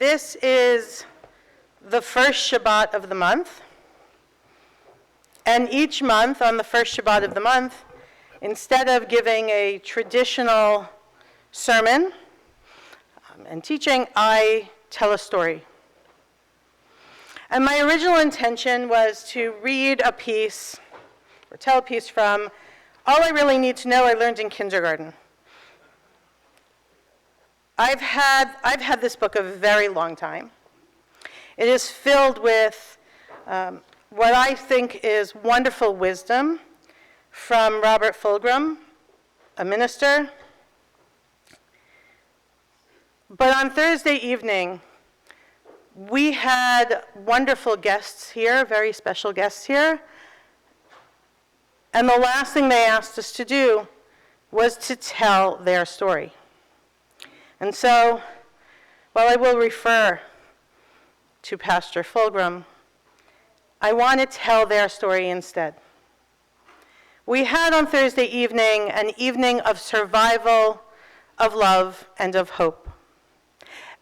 This is the first Shabbat of the month. And each month, on the first Shabbat of the month, instead of giving a traditional sermon and teaching, I tell a story. And my original intention was to read a piece, or tell a piece from All I Really Need to Know I Learned in Kindergarten. I've had this book a very long time. It is filled with what I think is wonderful wisdom from Robert Fulghum, a minister. But on Thursday evening, we had wonderful guests here, very special guests here. And the last thing they asked us to do was to tell their story. And so, while I will refer to Pastor Fulghum, I want to tell their story instead. We had on Thursday evening an evening of survival, of love, and of hope.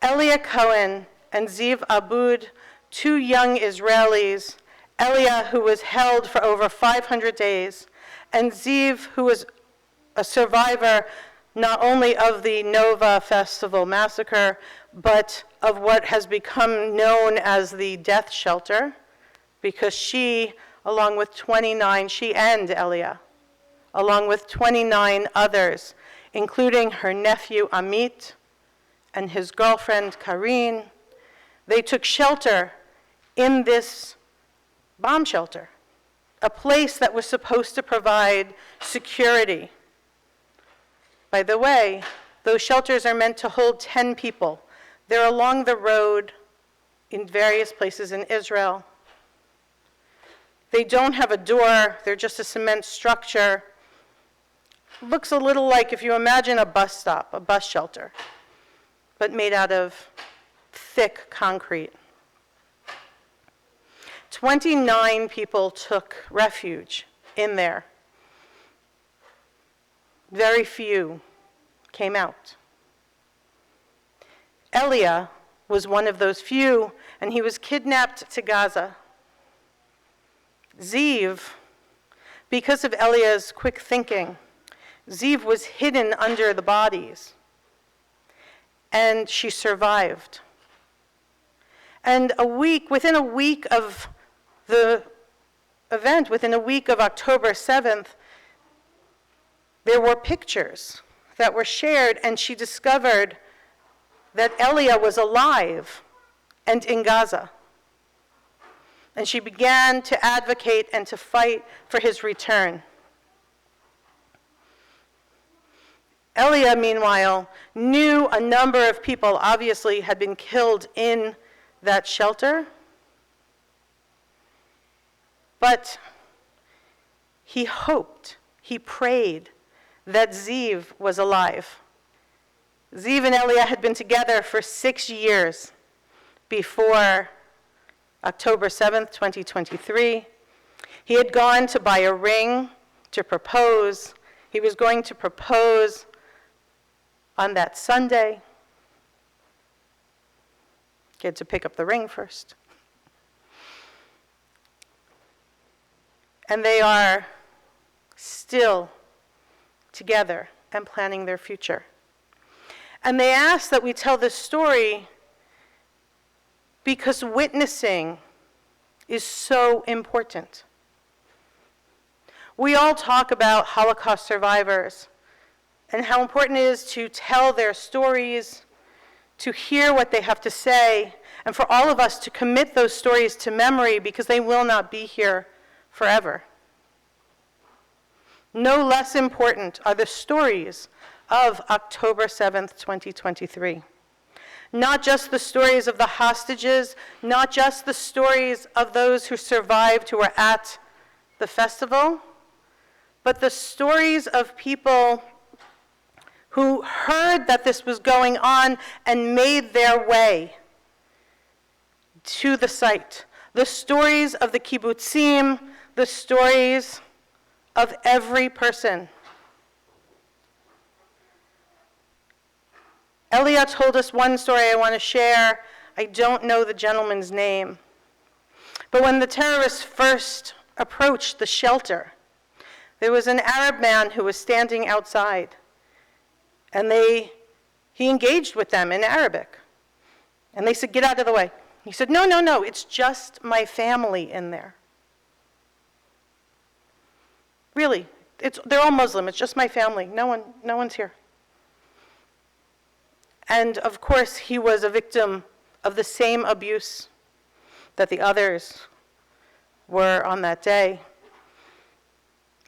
Elia Cohen and Ziv Abud, two young Israelis, Elia, who was held for over 500 days, and Ziv, who was a survivor not only of the Nova Festival massacre, but of what has become known as the death shelter, because she and Elia, along with 29 others, including her nephew Amit and his girlfriend Karine, they took shelter in this bomb shelter, a place that was supposed to provide security. By the way, those shelters are meant to hold 10 people. They're along the road in various places in Israel. They don't have a door, they're just a cement structure. Looks a little like if you imagine a bus stop, a bus shelter, but made out of thick concrete. 29 people took refuge in there. Very few came out. Elia was one of those few, and he was kidnapped to Gaza. Ziv, because of Elia's quick thinking, Ziv was hidden under the bodies, and she survived. And within a week of the event, within a week of October 7th, there were pictures that were shared, and she discovered that Elia was alive and in Gaza. And she began to advocate and to fight for his return. Elia, meanwhile, knew a number of people obviously had been killed in that shelter, but he hoped, he prayed that Ziv was alive. Ziv and Elia had been together for 6 years before October 7th, 2023. He had gone to buy a ring to propose. He was going to propose on that Sunday. He had to pick up the ring first. And they are still together and planning their future. And they ask that we tell this story because witnessing is so important. We all talk about Holocaust survivors and how important it is to tell their stories, to hear what they have to say, and for all of us to commit those stories to memory because they will not be here forever. No less important are the stories of October 7th, 2023. Not just the stories of the hostages, not just the stories of those who survived who were at the festival, but the stories of people who heard that this was going on and made their way to the site. The stories of the kibbutzim, the stories of every person. Elia told us one story I want to share I don't know the gentleman's name. But when the terrorists first approached the shelter, there was an Arab man who was standing outside, and he engaged with them in Arabic. And they said, "Get out of the way." He said, "No, no, no, it's just my family in there." Really, they're all Muslim, it's just my family. No one's here. And of course, he was a victim of the same abuse that the others were on that day.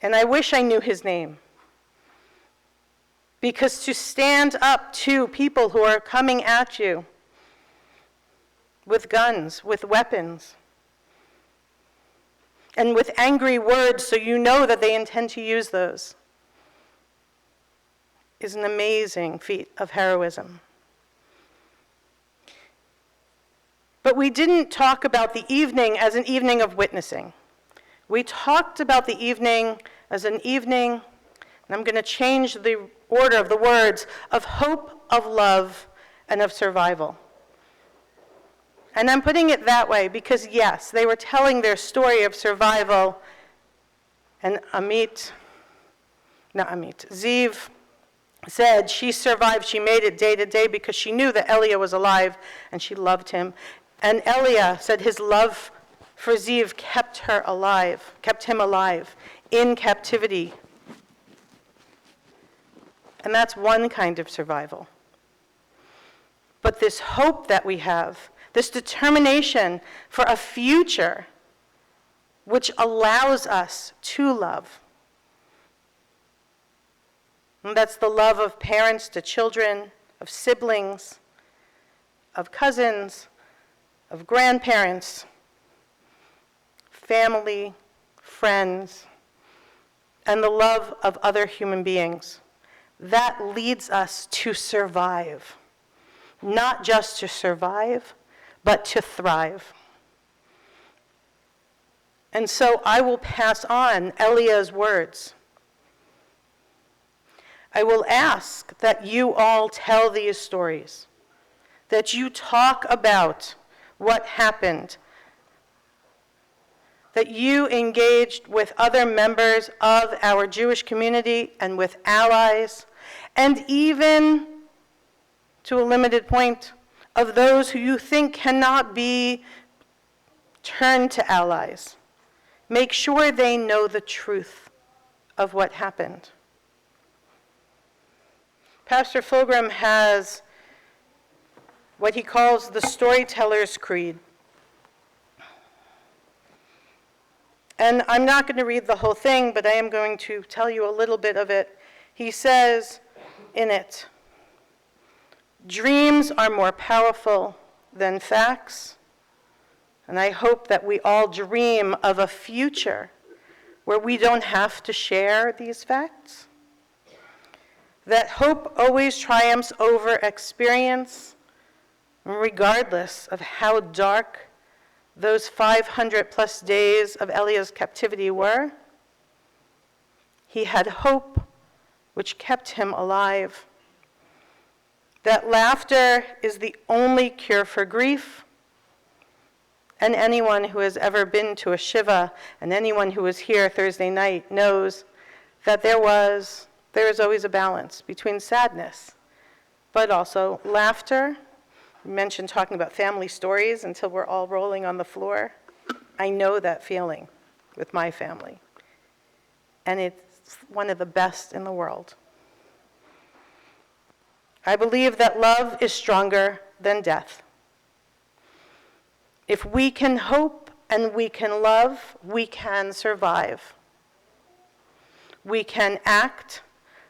And I wish I knew his name. Because to stand up to people who are coming at you with guns, with weapons, and with angry words so you know that they intend to use those, is an amazing feat of heroism. But we didn't talk about the evening as an evening of witnessing. We talked about the evening as an evening, and I'm going to change the order of the words, of hope, of love, and of survival. And I'm putting it that way because, yes, they were telling their story of survival, and Ziv said she survived, she made it day to day because she knew that Elia was alive and she loved him. And Elia said his love for Ziv kept him alive in captivity. And that's one kind of survival. But this hope that we have, this determination for a future which allows us to love. And that's the love of parents to children, of siblings, of cousins, of grandparents, family, friends, and the love of other human beings. That leads us to survive. Not just to survive, but to thrive. And so I will pass on Elia's words. I will ask that you all tell these stories, that you talk about what happened, that you engaged with other members of our Jewish community and with allies, and even, to a limited point, of those who you think cannot be turned to allies. Make sure they know the truth of what happened. Pastor Fulgram has what he calls the Storyteller's Creed. And I'm not going to read the whole thing, but I am going to tell you a little bit of it. He says in it, "Dreams are more powerful than facts, and I hope that we all dream of a future where we don't have to share these facts. That hope always triumphs over experience, regardless of how dark those 500 plus days of Elia's captivity were. He had hope which kept him alive. That laughter is the only cure for grief. And anyone who has ever been to a shiva, and anyone who was here Thursday night knows that there is always a balance between sadness, but also laughter. We mentioned talking about family stories until we're all rolling on the floor. I know that feeling with my family. And it's one of the best in the world. I believe that love is stronger than death. If we can hope and we can love, we can survive. We can act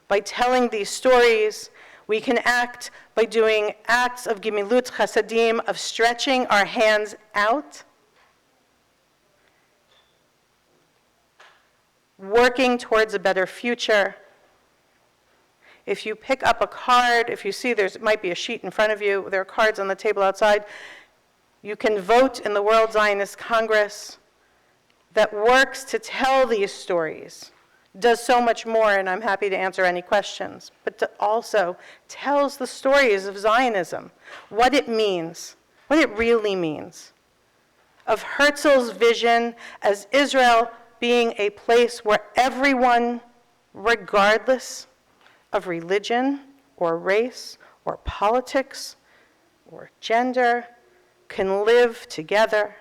by telling these stories. We can act by doing acts of gimilut chasadim, of stretching our hands out, working towards a better future. If you pick up a card, if you see there might be a sheet in front of you, there are cards on the table outside, you can vote in the World Zionist Congress that works to tell these stories, does so much more, and I'm happy to answer any questions, but also tells the stories of Zionism, what it means, what it really means, of Herzl's vision as Israel being a place where everyone, regardless of religion or race or politics or gender, can live together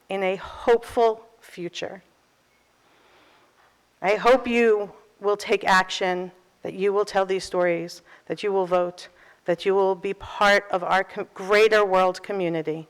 in a hopeful future. I hope you will take action, that you will tell these stories, that you will vote, that you will be part of our greater world community.